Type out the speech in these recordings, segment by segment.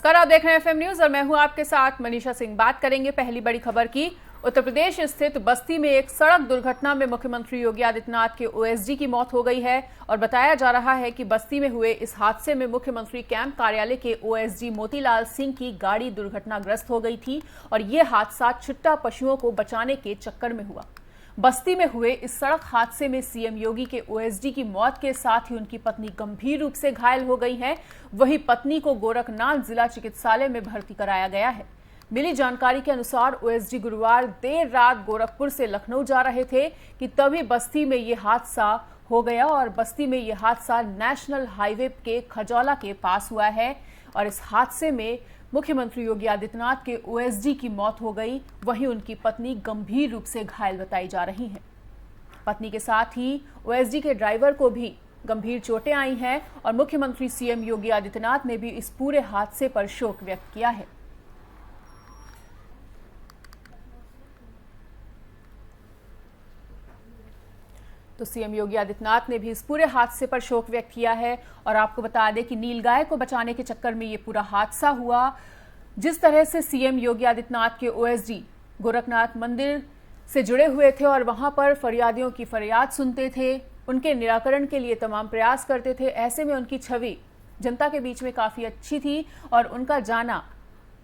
नमस्कार, आप देख रहे हैं एफएम न्यूज और मैं हूं आपके साथ मनीषा सिंह। बात करेंगे पहली बड़ी खबर की। उत्तर प्रदेश स्थित बस्ती में एक सड़क दुर्घटना में मुख्यमंत्री योगी आदित्यनाथ के ओएसडी की मौत हो गई है और बताया जा रहा है कि बस्ती में हुए इस हादसे में मुख्यमंत्री कैंप कार्यालय के ओएसडी मोतीलाल सिंह की गाड़ी दुर्घटनाग्रस्त हो गई थी और ये हादसा छुट्टा पशुओं को बचाने के चक्कर में हुआ। बस्ती में हुए इस सड़क हादसे में सीएम योगी के ओएसडी की मौत के साथ ही उनकी पत्नी गंभीर रूप से घायल हो गई हैं। वहीं पत्नी को गोरखनाथ जिला चिकित्सालय में भर्ती कराया गया है। मिली जानकारी के अनुसार ओएसडी गुरुवार देर रात गोरखपुर से लखनऊ जा रहे थे कि तभी बस्ती में ये हादसा हो गया और बस्ती में ये हादसा नेशनल हाईवे के खजौला के पास हुआ है और इस हादसे में मुख्यमंत्री योगी आदित्यनाथ के ओएसडी की मौत हो गई। वहीं उनकी पत्नी गंभीर रूप से घायल बताई जा रही हैं। पत्नी के साथ ही ओएसडी के ड्राइवर को भी गंभीर चोटें आई हैं और मुख्यमंत्री सीएम योगी आदित्यनाथ ने भी इस पूरे हादसे पर शोक व्यक्त किया है। तो सीएम योगी आदित्यनाथ ने भी इस पूरे हादसे पर शोक व्यक्त किया है और आपको बता दें कि नीलगाय को बचाने के चक्कर में ये पूरा हादसा हुआ। जिस तरह से सीएम योगी आदित्यनाथ के ओएसडी गोरखनाथ मंदिर से जुड़े हुए थे और वहां पर फरियादियों की फरियाद सुनते थे, उनके निराकरण के लिए तमाम प्रयास करते थे, ऐसे में उनकी छवि जनता के बीच में काफी अच्छी थी और उनका जाना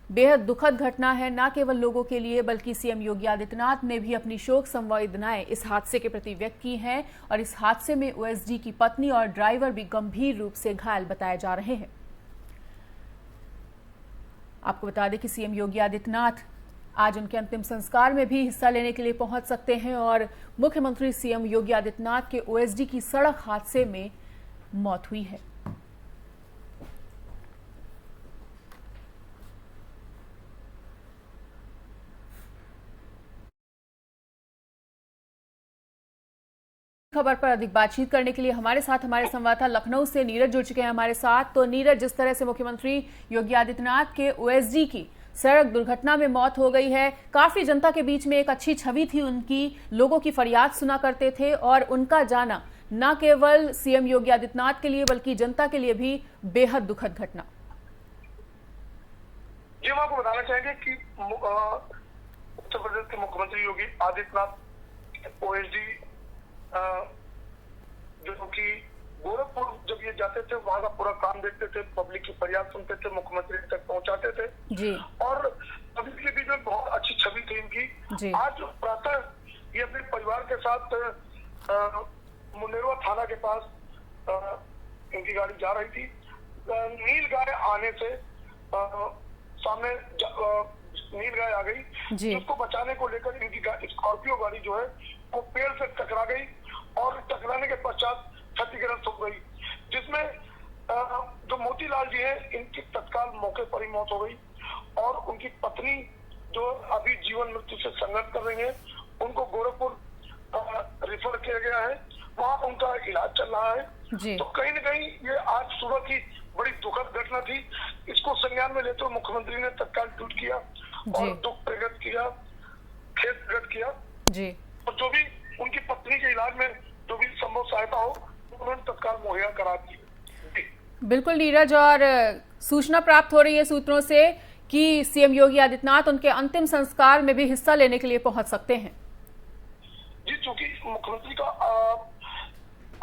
बेहद दुखद घटना है, न केवल लोगों के लिए बल्कि सीएम योगी आदित्यनाथ ने भी अपनी शोक संवेदनाएं इस हादसे के प्रति व्यक्त की हैं और इस हादसे में ओएसडी की पत्नी और ड्राइवर भी गंभीर रूप से घायल बताए जा रहे हैं। आपको बता दें कि सीएम योगी आदित्यनाथ आज उनके अंतिम संस्कार में भी हिस्सा लेने के लिए पहुंच सकते हैं और मुख्यमंत्री सीएम योगी आदित्यनाथ के ओएसडी की सड़क हादसे में मौत हुई है। खबर पर अधिक बातचीत करने के लिए हमारे साथ हमारे संवाददाता लखनऊ से नीरज जुड़ चुके हैं हमारे साथ। तो नीरज, जिस तरह से मुख्यमंत्री योगी आदित्यनाथ के ओएसडी की सड़क दुर्घटना में मौत हो गई है, काफी जनता के बीच में एक अच्छी छवि थी उनकी, लोगों की फरियाद सुना करते थे और उनका जाना न केवल सीएम योगी आदित्यनाथ के लिए बल्कि जनता के लिए भी बेहद दुखद घटना। जी, मैं आपको बताना चाहेंगे कि उत्तर प्रदेश के मुख्यमंत्री योगी आदित्यनाथ ओएसडी जो कि गोरखपुर जब ये जाते थे वहां का पूरा काम देखते थे, पब्लिक की फरियाद सुनते थे, मुख्यमंत्री तक पहुंचाते थे जी। और पब्लिक के बीच में बहुत अच्छी छवि थी इनकी। आज प्रातः ये अपने परिवार के साथ मुंडेरवा थाना के पास इनकी गाड़ी जा रही थी। नील गाय आने से सामने नील गाय आ गई, जिसको बचाने को लेकर इनकी स्कॉर्पियो गाड़ी जो है वो पेड़ से टकरा गई और टकराने के पश्चात क्षतिग्रस्त हो गई, जिसमें जो मोतीलाल जी हैं इनकी तत्काल मौके पर ही मौत हो गई और उनकी पत्नी जो अभी जीवन मृत्यु से संघर्ष कर रही है, उनको गोरखपुर रेफर किया गया है, वहाँ उनका इलाज चल रहा है। तो कहीं न कहीं ये आज सुबह की बड़ी दुखद घटना थी। इसको संज्ञान में लेते हुए मुख्यमंत्री ने तत्काल ट्वीट किया और दुख प्रकट किया, खेद प्रकट किया जी। और जो भी उनकी पत्नी के इलाज में जो भी संभव सहायता हो उन्होंने तत्काल मुहैया करा दी। बिल्कुल नीरज, और सूचना प्राप्त हो रही है सूत्रों से कि सीएम योगी आदित्यनाथ उनके अंतिम संस्कार में भी हिस्सा लेने के लिए पहुंच सकते हैं। जी, चूंकि मुख्यमंत्री का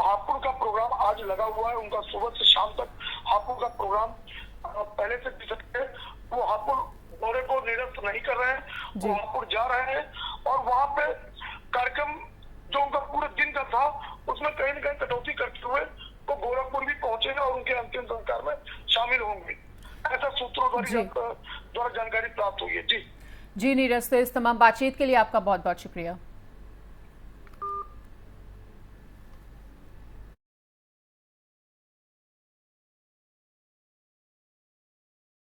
हापुड़ का प्रोग्राम आज लगा हुआ है, उनका सुबह से शाम तक हापुड़ का प्रोग्राम पहले से डिसाइड है। वो हापुड़ दौरे को निरस्त नहीं कर रहे हैं, वो हापुड़ जा रहे हैं और वहाँ पे कार्यक्रम जो उनका पूरे दिन का था उसमें कहीं न कहीं कटौती करते हुए वो गोरखपुर भी पहुंचेगा और उनके अंतिम संस्कार में शामिल होंगे, ऐसा सूत्रों द्वारा जानकारी प्राप्त हुई है। जी नीरज, तो इस तमाम बातचीत के लिए आपका बहुत बहुत शुक्रिया।